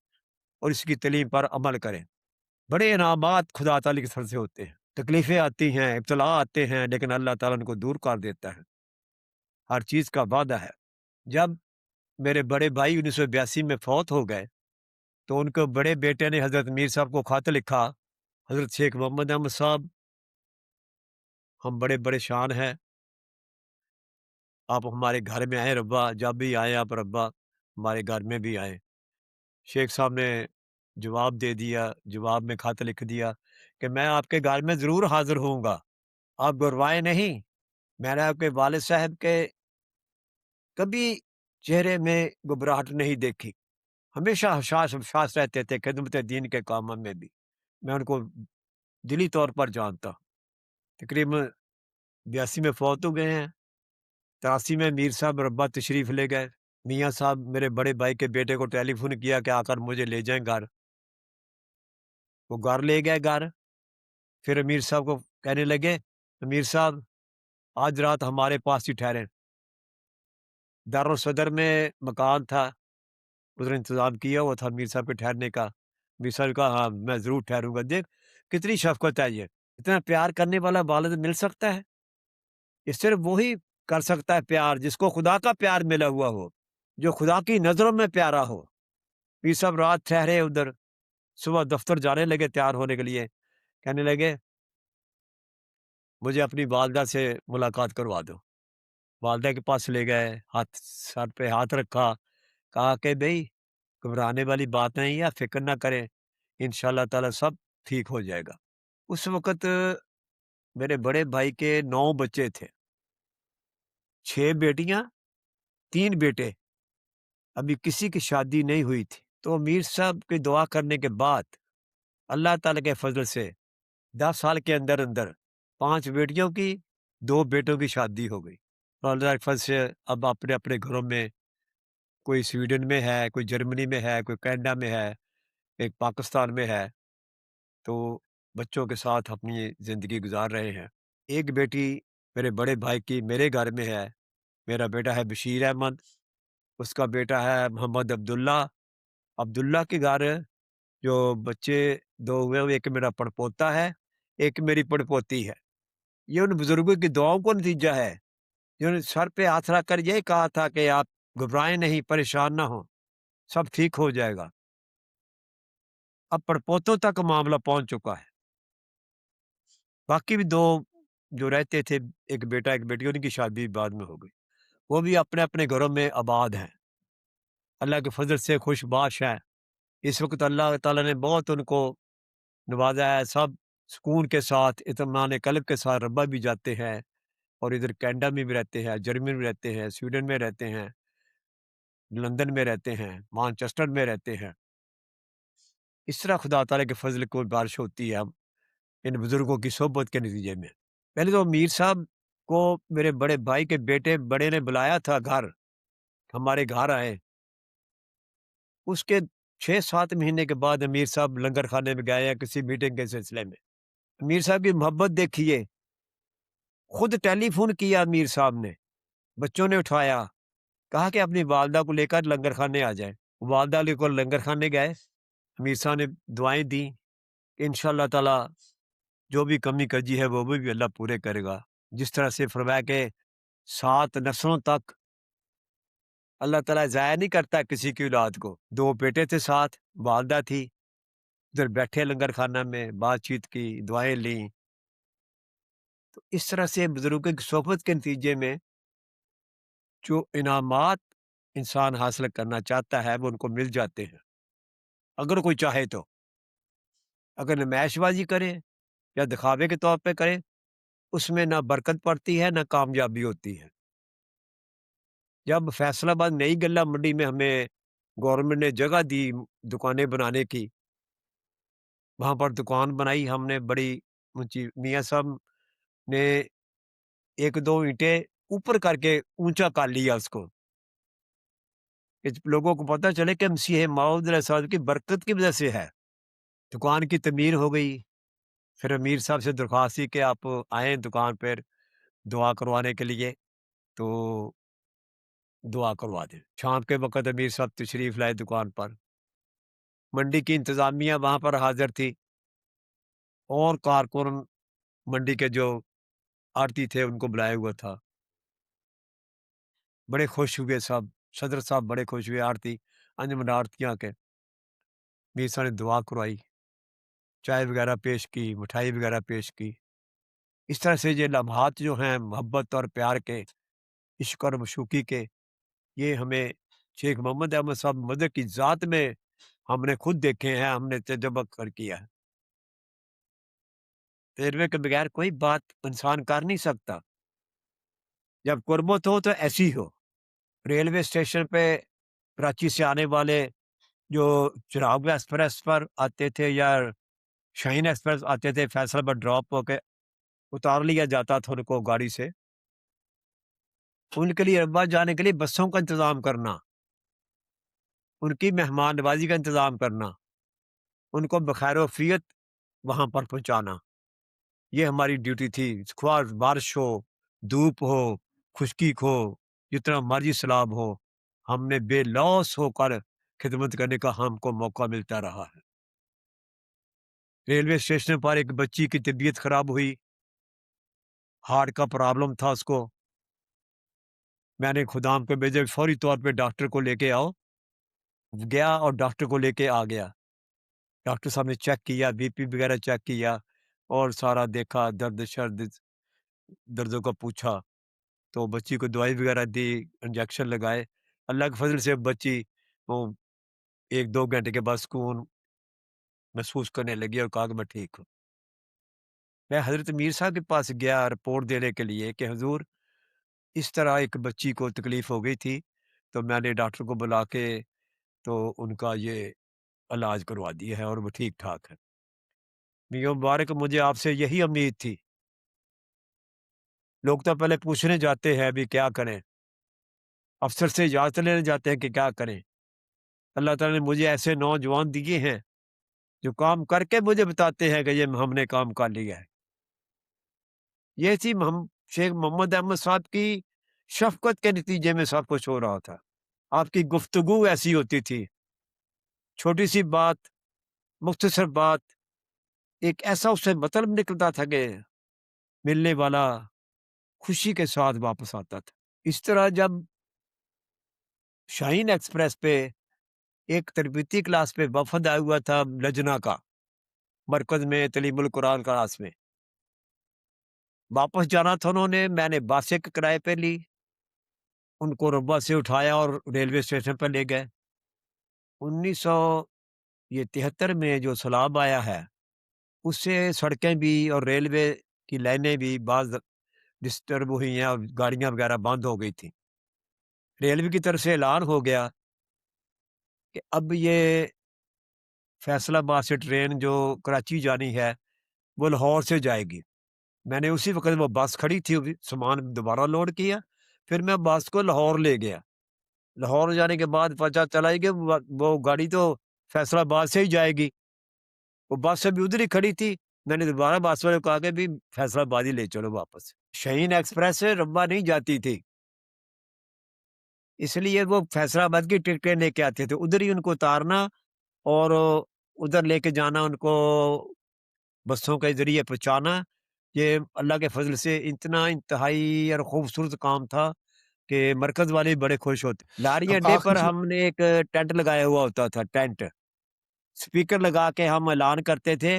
और इसकी तालीम पर अमल करें। बड़े इनामात खुदा ताला की तरफ से होते हैं। तकलीफ़ें आती हैं, इब्तिला आते हैं, लेकिन अल्लाह ताला उनको दूर कर देता है। हर चीज़ का वादा है। जब मेरे बड़े भाई 1982 में फ़ौत हो गए, तो उनके बड़े बेटे ने हज़रत मीर साहब को ख़त लिखा, हज़रत शेख मोहम्मद अहमद साहब, हम बड़े परेशान हैं, आप हमारे घर में आएँ रब्बा, जब भी आएँ आप रब्बा, हमारे घर में भी आएँ। शेख साहब ने जवाब दे दिया, जवाब में ख़त लिख दिया कि मैं आपके घर में ज़रूर हाज़िर होऊँगा, आप घबराएँ नहीं। मैंने आपके वालिद साहब के कभी चेहरे में घबराहट नहीं देखी, हमेशा हशास रहते थे खिदमत दीन के कामों में भी। मैं उनको दिली तौर पर जानता हूँ। तकरीबन 82 में फ़ौत हो गए हैं, 83 में मीर साहब रब्बा तशरीफ़ ले गए। मियाँ साहब मेरे बड़े भाई के बेटे को टेलीफ़ोन किया कि आकर मुझे ले जाएँ घर। वो घर ले गए घर, फिर अमीर साहब को कहने लगे, अमीर साहब आज रात हमारे पास ही ठहरें। दारुल सदर में मकान था, उधर इंतज़ाम किया हुआ था अमीर साहब के ठहरने का। अमीर साहब ने कहा, हाँ, मैं ज़रूर ठहरूँगा। देख कितनी शफ़क़त है ये, इतना प्यार करने वाला वालिद मिल सकता है? ये सिर्फ़ वही कर सकता है प्यार जिसको खुदा का प्यार मिला हुआ हो, जो खुदा की नज़रों में प्यारा हो। अमीर साहब रात ठहरे उधर, सुबह दफ़्तर जाने लगे तैयार होने के लिए, कहने लगे, मुझे अपनी वालदा से मुलाकात करवा दो। वालदा के पास ले गए, हाथ सर पे हाथ रखा, कहा कि भई घबराने वाली बात नहीं है, फ़िक्र ना करें, इंशाअल्लाह ताला सब ठीक हो जाएगा। उस वक़्त मेरे बड़े भाई के 9 बच्चे थे, 6 बेटियाँ, 3 बेटे, अभी किसी की शादी नहीं हुई थी। तो अमीर साहब की दुआ करने के बाद अल्लाह ताला के फ़ज़ल से 10 साल के अंदर-अंदर 5 बेटियों की, 2 बेटों की शादी हो गई। और अल्लाह के फ़ज़ल से अब अपने-अपने घरों में, कोई स्वीडन में है, कोई जर्मनी में है, कोई कनाडा में है, एक पाकिस्तान में है, तो बच्चों के साथ अपनी ज़िंदगी गुज़ार रहे हैं। एक बेटी मेरे बड़े भाई की मेरे घर में है, मेरा बेटा है बशीर अहमद, उसका बेटा है मोहम्मद अब्दुल्ला। अब्दुल्ला के घर जो बच्चे 2 हुए, वो एक मेरा पड़पोता है, एक मेरी पड़पोती है। ये उन बुज़ुर्गों की दुआओं का नतीजा है, जिन्होंने सर पे हाथ रख कर यही कहा था कि आप घबराएँ नहीं, परेशान ना हों, सब ठीक हो जाएगा। अब पड़पोतों तक मामला पहुँच चुका है। बाकी भी 2 जो रहते थे, एक बेटा, एक बेटी, उनकी शादी बाद में हो गई। वो भी अपने-अपने घरों में आबाद हैं। अल्लाह के फ़ज़ल से खुशबाश हैं। इस वक़्त अल्लाह ताला ने बहुत उनको नवाज़ा है, सब सुकून के साथ, इत्मीनान क़ल्ब के साथ रब्बा भी जाते हैं और इधर कनाडा में भी रहते हैं, जर्मनी में रहते हैं, स्वीडन में रहते हैं, लंदन में रहते हैं, मानचेस्टर में रहते हैं। इस तरह खुदा ताला के फ़ज़ल को बारिश होती है हम इन बुज़ुर्गों की सोहबत के नतीजे में। पहले तो मीर साहब को मेरे बड़े भाई के बेटे बड़े ने बुलाया था घर, हमारे घर आए। उसके 6-7 महीने के बाद अमीर साहब लंगर खाने में गए हैं किसी मीटिंग के सिलसिले में। अमीर साहब की मोहब्बत देखिए, खुद टेलीफ़ोन किया अमीर साहब ने, बच्चों ने उठाया, कहा कि अपनी वालदा को लेकर लंगर खाने आ जाएँ। वालदा लेकर लंगर खाने गए, अमीर साहब ने दुआएँ दी कि इंशाअल्लाह ताला जो भी कमी कजी है वो भी अल्लाह पूरे करेगा। जिस तरह से फरमाया कि 7 नस्लों तक अल्लाह ताला ज़ाया नहीं करता किसी की औलाद को। 2 बेटे थे साथ, वालदा थी, उधर बैठे लंगर खाना में, बातचीत की, दुआएँ लीं। तो इस तरह से बुज़ुर्गों की सोहबत के नतीजे में जो इनामात इंसान हासिल करना चाहता है, वो उनको मिल जाते हैं, अगर कोई चाहे तो। अगर नुमाइशबाज़ी करे या दिखावे के तौर पे करे, उसमें ना बरकत पड़ती है, ना कामयाबी होती है। जब फैसलाबाद नई गल्ला मंडी में हमें गवर्नमेंट ने जगह दी दुकानें बनाने की, वहाँ पर दुकान बनाई हमने बड़ी ऊँची। मियाँ साहब ने 1-2 ईंटें ऊपर करके ऊँचा कर लिया उसको, कि लोगों को पता चले कि मसीह मौऊद अलैहिस्सलाम की बरकत की वज़ह से है। दुकान की तमीर हो गई, फिर अमीर साहब से दरख्वास्त की कि आप आएँ दुकान पर दुआ करवाने के लिए, तो दुआ करवा दें। शाम के वक़्त अमीर साहब तशरीफ़ लाए दुकान पर। मंडी की इंतज़ामिया वहाँ पर हाज़िर थी और कारकुन मंडी के जो आड़ती थे उनको बुलाया हुआ था। बड़े खुश हुए सब, सदर साहब बड़े खुश हुए, आड़ती अंजुमन आड़तियाँ के। मीर साहब ने दुआ करवाई, चाय वग़ैरह पेश की, मिठाई वग़ैरह पेश की। इस तरह से ये लम्हात जो हैं मोहब्बत और प्यार के, इश्क और मशूक़ी के, ये हमें शेख मोहम्मद अहमद साहब मदर की ज़ात में हमने खुद देखे हैं, हमने तजर्बा कर किया है। तजर्बे के बगैर कोई बात इंसान कर नहीं सकता। जब कुर्बत हो तो ऐसी हो। रेलवे स्टेशन पे कराची से आने वाले जो चिराग एक्सप्रेस पर आते थे या शाहीन एक्सप्रेस आते थे, फैसलाबाद ड्रॉप होके उतार लिया जाता था उनको गाड़ी से। उनके लिए अब्बा जाने के लिए बसों का इंतज़ाम करना, उनकी मेहमान नवाज़ी का इंतज़ाम करना, उनको बख़ैर-ओ-आफ़ियत वहाँ पर पहुँचाना, ये हमारी ड्यूटी थी। ख़्वाह बारिश हो, धूप हो, खुश्की हो, जितना मर्ज़ी सैलाब हो, हमने बेलौस होकर खिदमत करने का हमको मौका मिलता रहा है। रेलवे स्टेशन पर एक बच्ची की तबीयत खराब हुई, हार्ट का प्रॉब्लम था उसको। मैंने खुदाम को भेजा फौरी तौर पे डॉक्टर को लेके आओ। गया और डॉक्टर को लेके आ गया। डॉक्टर साहब ने चेक किया, बीपी वगैरह चेक किया और सारा देखा, दर्द-शर्द दर्दों का पूछा, तो बच्ची को दवाई वगैरह दी, इंजेक्शन लगाए। अल्लाह के फ़ज़ल से बच्ची वो 1-2 घंटे के बाद सुकून महसूस करने लगी और कहा कि मैं ठीक हूँ। मैं हज़रत मीर साहब के पास गया रिपोर्ट देने के लिए कि हुज़ूर इस तरह एक बच्ची को तकलीफ़ हो गई थी, तो मैंने डॉक्टर को बुला के तो उनका ये इलाज करवा दिया है और वो ठीक-ठाक है। मियाँ मुबारक मुझे आपसे यही उम्मीद थी। लोग तो पहले पूछने जाते हैं अभी क्या करें? अफ़सर से इजाज़त लेने जाते हैं कि क्या करें? अल्लाह ताला ने मुझे ऐसे नौजवान दिए हैं, जो काम करके मुझे बताते हैं कि ये हमने काम कर लिया है। ये थी शेख मोहम्मद अहमद साहब की शफ़क़त के नतीजे में सब कुछ हो रहा था। आपकी गुफ्तगू ऐसी होती थी, छोटी-सी बात, मुख्तसर बात, एक ऐसा उससे मतलब निकलता था कि मिलने वाला खुशी के साथ वापस आता था। इस तरह जब शाहीन एक्सप्रेस पे एक तरबीती क्लास पे वफ़द आया हुआ था लजना का, मरकज़ में तलीमुल कुरान क्लास में, वापस जाना था उन्होंने, मैंने बस एक किराए पे ली, उनको रब्बा से उठाया और रेलवे स्टेशन पर ले गए। 1973 में जो सैलाब आया है, उससे सड़कें भी और रेलवे की लाइनें भी बाज़ डिस्टर्ब हुई हैं और गाड़ियाँ वग़ैरह बंद हो गई थी। रेलवे की तरफ से ऐलान हो गया कि अब ये फैसलाबाद से ट्रेन जो कराची जानी है, वो लाहौर से जाएगी। मैंने उसी वक़्त वो बस खड़ी थी अभी, सामान दोबारा लोड किया, फिर मैं बस को लाहौर ले गया। लाहौर जाने के बाद पता चला कि वो गाड़ी तो फैसलाबाद से ही जाएगी। वो बस अभी उधर ही खड़ी थी। मैंने दोबारा बस वाले को कहा कि भई फैसलाबाद ही ले चलो वापस। शाहीन एक्सप्रेस से रब्बा नहीं जाती थी, इसलिए वो फैसलाबाद की टिकटें लेके आते थे। उधर ही उनको उतारना और उधर लेके जाना उनको, बसों के ज़रिए पहुँचाना। ये अल्लाह के फ़ज़ल से इतना इंतहाई और खूबसूरत काम था कि मरकज़ वाले भी बड़े खुश होते। लारी अब अड्डे पर आखिर हमने एक टेंट लगाया हुआ होता था, टेंट। स्पीकर लगा के हम ऐलान करते थे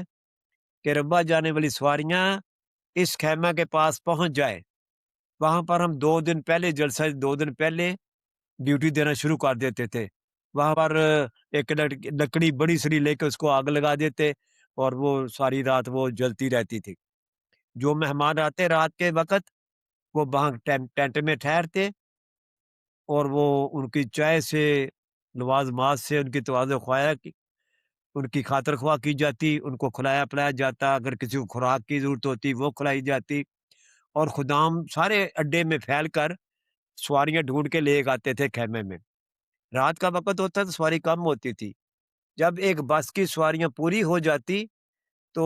कि रब्बा जाने वाली सवारियाँ इस ख़ैमा के पास पहुँच जाएँ। वहाँ पर हम 2 दिन पहले, जलसा से 2 दिन पहले ड्यूटी देना शुरू कर देते थे। वहाँ पर एक लकड़ी बड़ी सरी लेके उसको आग लगा देते और वो सारी रात वो जलती रहती थी। जो मेहमान आते रात के वक़्त, वो वहाँ टेंट में ठहरते और वो उनकी चाय से, नवाज़-माज़ से उनकी तवाज़ुन-ख़्वाया की उनकी ख़ातिर-ख़्वाह की जाती, उनको खिलाया-पिलाया जाता, अगर किसी को खुराक की ज़रूरत होती, वो खिलाई जाती और ख़ुदाम सारे अड्डे में फैल कर सवारियाँ ढूँढ के ले आते थे ख़ैमे में। रात का वक़्त होता तो सवारी कम होती थी। जब एक बस की सवारियाँ पूरी हो जाती, तो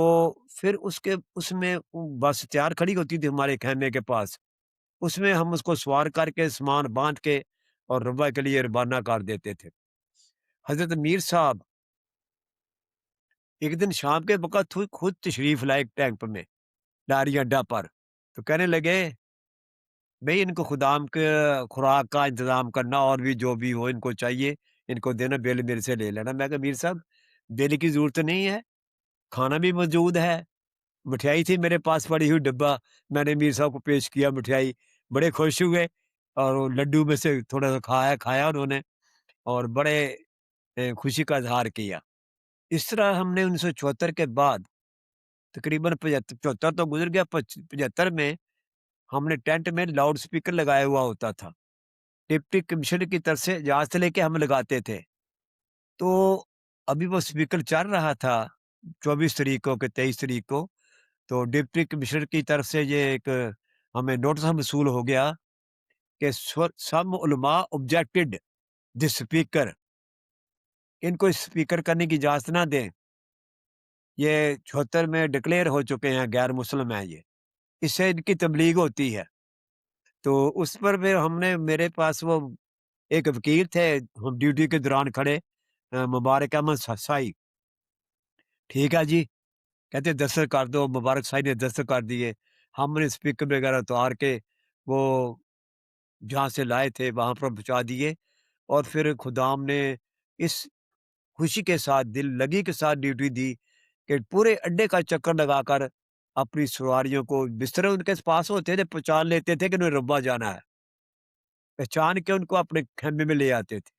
फिर उसके उसमें बस तैयार खड़ी होती थी हमारे ख़ैमे के पास। उसमें हम उसको सवार करके, सामान बाँध के और रब्बा के लिए रवाना कर देते थे। हज़रत मीर साहब एक दिन शाम के वक़्त खुद तशरीफ़ लाए कैंप में, लारी अड्डा पर। तो कहने लगे, "भई इनको खुदाम के खुराक का इंतज़ाम करना और भी जो भी हो इनको चाहिए, इनको देना, बिल मेरे से ले लेना।" मैं कहा, "मीर साहब, बिल की ज़रूरत नहीं है, खाना भी मौजूद है।" मिठाई थी मेरे पास पड़ी हुई डब्बा, मैंने मीर साहब को पेश किया मिठाई, बड़े खुश हुए और वो लड्डू में से थोड़ा-सा खाया खाया उन्होंने और बड़े खुशी का इज़हार किया। इस तरह हमने 1974 के बाद तकरीबन 75 तो गुज़र गया, 75 में हमने टेंट में लाउड स्पीकर लगाया हुआ होता था। डिप्टी कमिश्नर की तरफ से इजाज़त लेके हम लगाते थे। तो अभी वो स्पीकर चल रहा था 24 तारीख को कि 23 तारीख को, तो डिप्टी कमिश्नर की तरफ से ये एक हमें नोटिस मौसूल हो गया कि सम उलमा ऑब्जेक्टेड दिस स्पीकर, इनको स्पीकर करने की इजाज़त ना दें। ये 74 में डिक्लेयर हो चुके हैं, गैर मुस्लिम हैं ये। इससे इनकी तबलीग होती है। तो उस पर फिर हमने, मेरे पास वो एक वकील थे, हम ड्यूटी के दौरान खड़े, मुबारक अहमद साई, ठीक है जी, कहते दस्तखत कर दो, मुबारक साई ने दस्तखत कर दिए। हमने स्पीकर वगैरह उतार के वो जहाँ से लाए थे वहाँ पर पहुँचा दिए और फिर खुदाम ने इस खुशी के साथ, दिल लगी के साथ ड्यूटी दी कि पूरे अड्डे का चक्कर लगाकर अपनी सवारियों को, बिस्तर उनके पास होते थे, पहचान लेते थे कि उन्हें रब्बा जाना है। पहचान के उनको अपने खेमे में ले आते थे।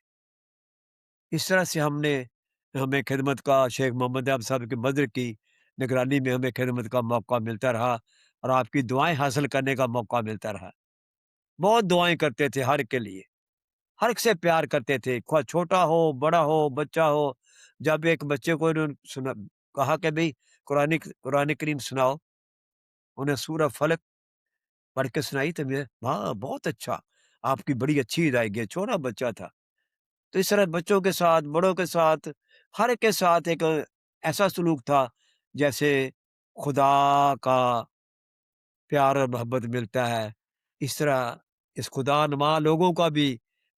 इस तरह से हमें खिदमत का, शेख मोहम्मद अहमद साहब की मदद की निगरानी में हमें खिदमत का मौका मिलता रहा और आपकी दुआएँ हासिल करने का मौका मिलता रहा। बहुत दुआएँ करते थे हर एक के लिए, हर एक से प्यार करते थे, ख़्वा छोटा हो, बड़ा हो, बच्चा हो। जब एक बच्चे को इन्होंने कहा कि भई कुरान करीम सुनाओ, उन्हें सूरह फलक पढ़ के सुनाई तो मैं, हाँ, बहुत अच्छा, आपकी बड़ी अच्छी हिदायत है, छोटा बच्चा था। तो इस तरह बच्चों के साथ, बड़ों के साथ, हर एक के साथ एक ऐसा सलूक था जैसे खुदा का प्यार और मोहब्बत मिलता है, इस तरह इस खुदानुमा लोगों का भी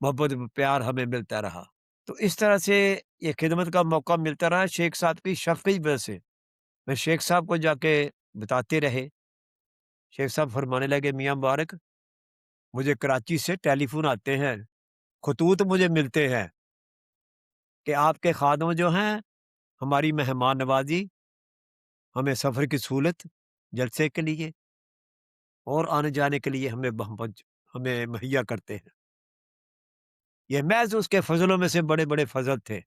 मोहब्बत प्यार हमें मिलता रहा। तो इस तरह से ये खिदमत का मौका मिलता रहा शेख साहब की शफ़क़त की वजह से। मैं शेख साहब को जाके बताते रहे, शेख साहब फरमाने लगे, "मियाँ मुबारक, मुझे कराची से टेलीफ़ोन आते हैं, खतूत मुझे मिलते हैं कि आपके खादम जो हैं, हमारी मेहमान नवाज़ी, हमें सफ़र की सहूलत, जलसे के लिए और आने-जाने के लिए हमें मुहैया करते हैं। ये महज़ उसके फ़ज़लों में से बड़े-बड़े फ़ज़ल थे।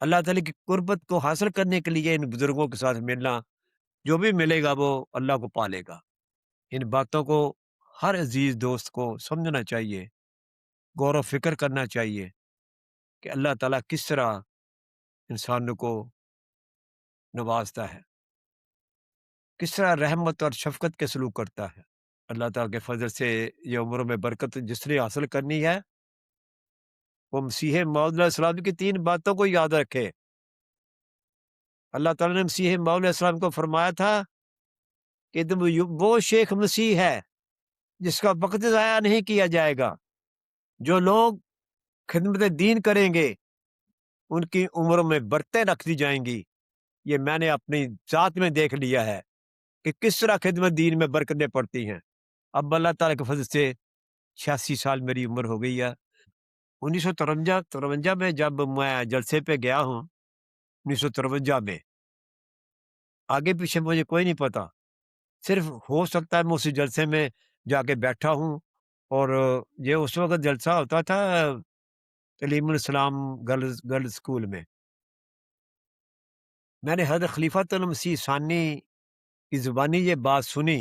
अल्लाह ताला की कुर्बत को हासिल करने के लिए इन बुज़ुर्गों के साथ मिलना, जो भी मिलेगा वो अल्लाह को पालेगा। इन बातों को हर अज़ीज़ दोस्त को समझना चाहिए, गौर व फ़िक्र करना चाहिए कि अल्लाह ताला किस तरह इंसानों को नवाज़ता है, किस तरह रहमत और शफ़क़त के सलूक करता है। अल्लाह ताला के फ़ज़ल से ये उम्रों में बरकत जिसने हासिल करनी है, وہ मसीह मौऊद अलैहिस्सलाम की 3 बातों को याद रखे। अल्लाह ताला ने मसीह मौऊद अलैहिस्सलाम को फरमाया था कि तुम वो शेख मसीह है जिसका वक़्त ज़ाया नहीं किया जाएगा। जो लोग खिदमत दीन करेंगे, उनकी उम्रों में बरकतें रख दी जाएँगी। ये मैंने अपनी ज़ात में देख लिया है कि किस तरह खिदमत दीन में बरकतें पड़ती हैं। अब अल्लाह ताला के फज़ल से 86 साल मेरी उम्र हो गई है। 1953 में जब मैं जलसे पे गया हूँ, 1953 में, आगे-पीछे मुझे कोई नहीं पता। सिर्फ़ हो सकता है मैं उस जलसे में जाके बैठा हूँ और ये उस वक़्त जलसा होता था तलीमुल इस्लाम गर्ल्स गर्ल्स स्कूल में। मैंने हज़रत खलीफातुल मसीह सानी की ज़ुबानी ये बात सुनी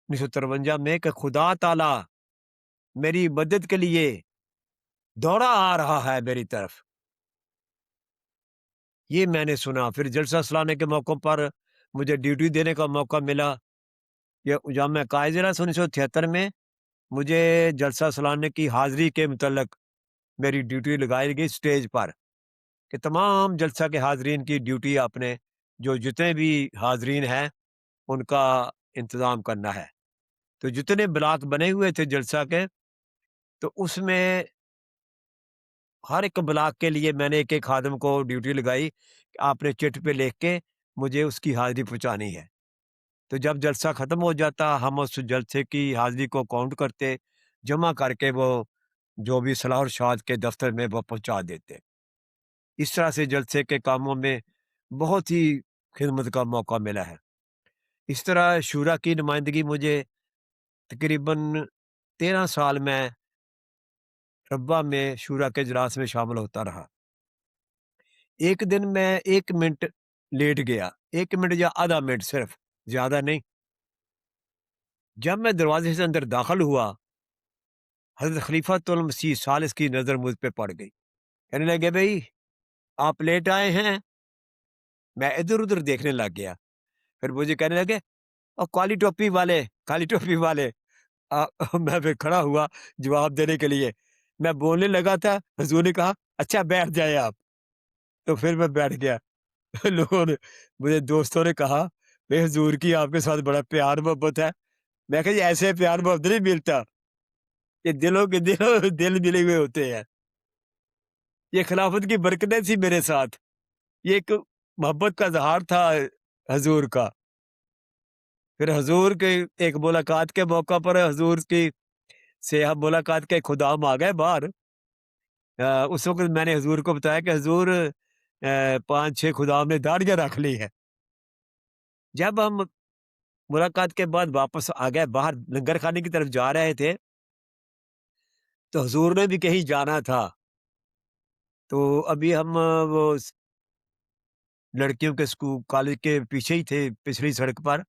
1953 में कि खुदा ताला मेरी मदद के लिए दौड़ा आ रहा है मेरी तरफ। ये मैंने सुना। फिर जलसा सुनाने के मौकों पर मुझे ड्यूटी देने का मौका मिला। ये जब मैं कायद रहा 1973 में मुझे जलसा सुनाने की हाज़िरी के मुतल्लक मेरी ड्यूटी लगाई गई स्टेज पर कि तमाम जलसा के हाज़रीन की ड्यूटी आपने जो जितने भी हाज़रीन हैं, उनका इंतज़ाम करना है। तो जितने ब्लॉक बने हुए थे जलसा के, तो उसमें हर एक ब्लॉक के लिए मैंने एक-एक खादिम को ड्यूटी लगाई कि आपने चिट पे लिख के मुझे उसकी हाज़िरी पहुँचानी है। तो जब जलसा ख़त्म हो जाता, हम उस जलसे की हाज़िरी को काउंट करते, जमा करके वो जो भी सलाह और शाद के दफ़्तर में वो पहुँचा देते। इस तरह से जलसे के कामों में बहुत ही खिदमत का मौका मिला है। इस तरह शूरा की नुमाइंदगी मुझे तकरीबन 13 साल मैं रब्बा में शूरा के इजलास में शामिल होता रहा। एक दिन मैं 1 मिनट लेट गया, 1 मिनट या आधा मिनट सिर्फ, ज़्यादा नहीं। जब मैं दरवाज़े से अंदर दाखिल हुआ, हज़रत खलीफातुल मसीह सालिस की नज़र मुझ पे पड़ गई। कहने लगे, "भई, आप लेट आए हैं?" मैं इधर-उधर देखने लग गया। फिर मुझे कहने लगे, काली टोपी वाले।" मैं फिर खड़ा हुआ जवाब देने के लिए। मैं बोलने लगा था, हुज़ूर ने कहा, "अच्छा बैठ जाएँ आप।" तो फिर मैं बैठ गया। लोगों ने मुझे दोस्तों ने कहा, "भई हुज़ूर की आपके साथ बड़ा प्यार-मोहब्बत है।" मैं कहा, "जी ऐसे प्यार-मोहब्बत नहीं मिलता, ये दिलों के दिलों दिल मिले हुए होते हैं। ये खिलाफत की बरकतें थी मेरे साथ। ये एक मोहब्बत का इज़हार था हुज़ूर का।" फिर हुज़ूर के एक मुलाकात के मौका पर हुज़ूर की से हम मुलाकात के खुदाम आ गए बाहर। उस वक़्त मैंने हुज़ूर को बताया कि हुज़ूर 5-6 खुदाम ने दाढ़ियाँ रख ली हैं। जब हम मुलाकात के बाद वापस आ गए बाहर लंगर खाने की तरफ जा रहे थे, तो हुज़ूर ने भी कहीं जाना था। तो अभी हम वो लड़कियों के कॉलेज के पीछे ही थे, पिछली सड़क पर।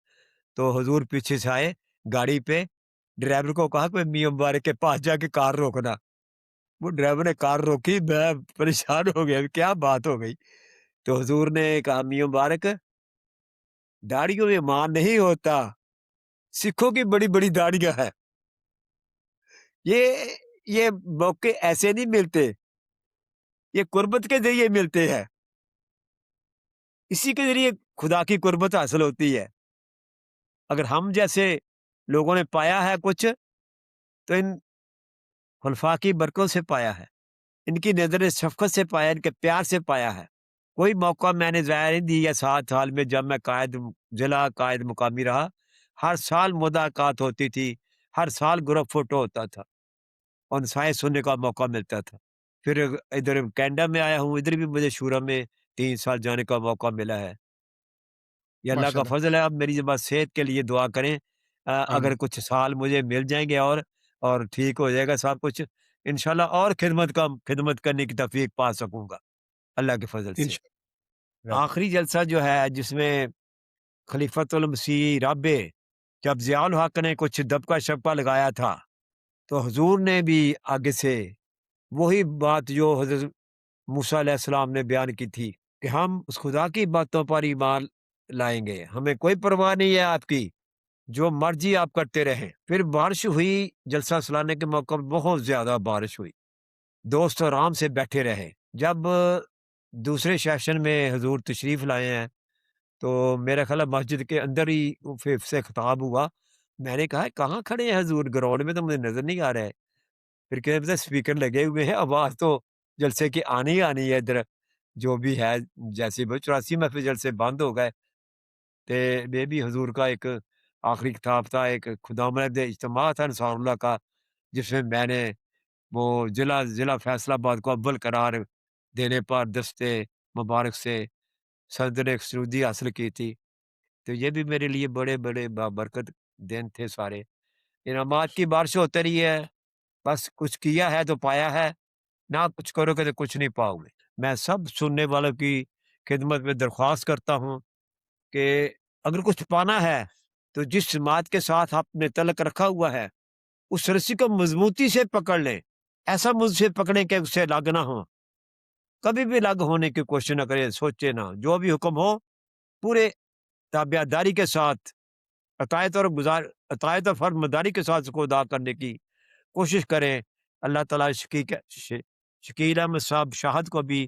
तो हुज़ूर पीछे से आए गाड़ी पे, ड्राइवर को कहा कि मियाँ मुबारक के पास जाके कार रोकना। वो ड्राइवर ने कार रोकी, मैं परेशान हो गया, क्या बात हो गई? तो हुज़ूर ने कहा, "मियाँ मुबारक, दाढ़ियों में ईमान नहीं होता, सिखों की बड़ी-बड़ी दाढ़ियाँ हैं। ये ये मौके ऐसे नहीं मिलते, ये कुर्बत के ज़रिए मिलते हैं। इसी के ज़रिए खुदा की कुर्बत हासिल होती है। अगर हम जैसे लोगों ने पाया है कुछ, तो इन खुलफा की बरकत से पाया है। इनकी नज़र शफ़क़त से पाया, इनके प्यार से पाया है। कोई मौका मैंने ज़ाया नहीं दिया 7 साल में जब मैं ज़िला कायद मुकामी रहा। हर साल मुलाकात होती थी, हर साल ग्रुप फ़ोटो होता था और नसीहत सुनने का मौका मिलता था। फिर इधर कनाडा में आया हूँ, इधर भी मुझे शूरा में 3 साल जाने का मौका मिला है। ये अल्लाह का माशाल्लाह। फ़ज़ल है। अब मेरी ज़रा सेहत के लिए दुआ करें। आमीन। अगर कुछ साल मुझे मिल जाएँगे और ठीक हो जाएगा सब कुछ, इंशाअल्लाह और खिदमत करने की तौफ़ीक पा सकूँगा, अल्लाह के फ़ज़ल से। इंशा राइट। आखिरी जलसा जो है जिसमें खलीफतुल मसीह राबे जब ज़ियाउल हक ने कुछ दबका-शबका लगाया था, तो हुज़ूर ने भी आगे से वही बात जो हज़रत मूसा अलैहिस्सलाम ने बयान की थी कि हम उस खुदा की बातों पर ईमान लाएँगे, हमें कोई परवाह नहीं है आपकी, जो मर्ज़ी आप करते रहें। फिर बारिश हुई, जलसा सुनाने के मौके पर बहुत ज़्यादा बारिश हुई। दोस्त आराम से बैठे रहे। जब दूसरे सेशन में हुज़ूर तशरीफ़ लाए हैं, तो मेरा ख़्याल है मस्जिद के अंदर ही फिर से खिताब हुआ। मैंने कहा, "कहाँ खड़े हैं हुज़ूर? ग्राउंड में तो मुझे नज़र नहीं आ रहे हैं।" फिर कहे, "पता है स्पीकर लगे हुए हैं, आवाज़ तो जलसे की आनी ही आनी है इधर, जो भी है।" जैसे ही 84 में फिर जलसे बंद हो गए। ते मैं भी हुज़ूर का एक आखिरी खिताब था, एक खुदावंद इज्तिमा था अंसारुल्लाह का, जिसमें मैंने वो ज़िला ज़िला फैसलाबाद को अव्वल करार देने पर दस्ते मुबारक से सदर सऊदी हासिल की थी। तो ये भी मेरे लिए बड़े-बड़े बाबरकत दिन थे सारे। इनामात की बारिश होती रही है, बस कुछ किया है तो पाया है, ना कुछ करोगे तो कुछ नहीं पाओगे। मैं सब सुनने वालों की खिदमत में दरख्वास्त करता हूँ कि अगर कुछ पाना है, तो जिस जमात के साथ आपने तल्लक रखा हुआ है, उस रस्सी को मज़बूती से पकड़ लें। ऐसा मुझसे पकड़ें कि उससे अलग ना हो। कभी भी अलग होने की कोशिश ना करें, सोचे ना। जो भी हुक्म हो, पूरे ताबेदारी के साथ अतायत और फर्माबरदारी के साथ उसको अदा करने की कोशिश करें। अल्लाह ताला शकील अहमद साहब शाहद को भी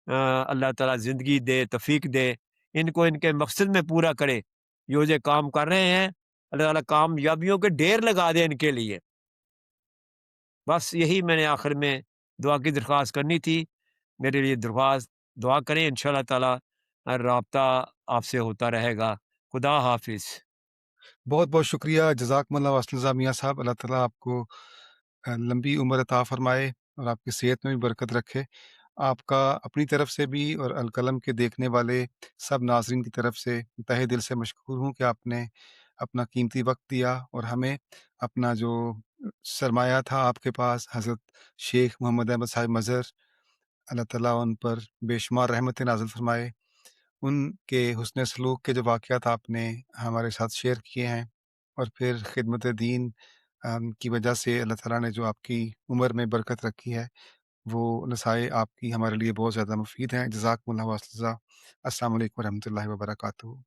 अल्लाह ताला ज़िंदगी दे, तौफ़ीक दे, इनको इनके मकसद में पूरा करे। यो जो काम कर रहे हैं, अल्लाह ताला कामयाबियों के ढेर लगा दे इनके लिए। बस यही मैंने आखिर में दुआ की दरख्वास्त करनी थी। मेरे लिए दुआ करें, इंशाअल्लाह ताला राब्ता आपसे होता रहेगा। खुदा हाफ़िज़। बहुत-बहुत शुक्रिया, जज़ाकमुल्लाह वास्सलाम मियाँ साहब। अल्लाह ताला आपको लंबी उम्र अता फ़रमाए और आपकी सेहत में भी बरकत रखे। आपका अपनी तरफ से भी और अलकलम के देखने वाले सब नाज़रीन की तरफ से तहे दिल से मशकूर हूँ कि आपने अपना कीमती वक़्त दिया और हमें अपना जो सरमाया था आपके पास हज़रत शेख मोहम्मद अहमद साहिब मज़हर, अल्लाह ताला उन पर बेशुमार रहमतें नाज़िल फ़रमाए। उनके हुस्न सलूक के जो वाक़यात आपने हमारे साथ शेयर किए हैं और फिर खिदमत दीन की वजह से अल्लाह ताला ने जो आपकी उम्र में बरकत रखी है, वो नसाए आपकी हमारे लिए बहुत ज़्यादा मुफ़ीद हैं। जज़ाकमुल्लाह वास्सलाम। अस्सलामु अलैकुम वरहमतुल्लाहि वबरकातुहू।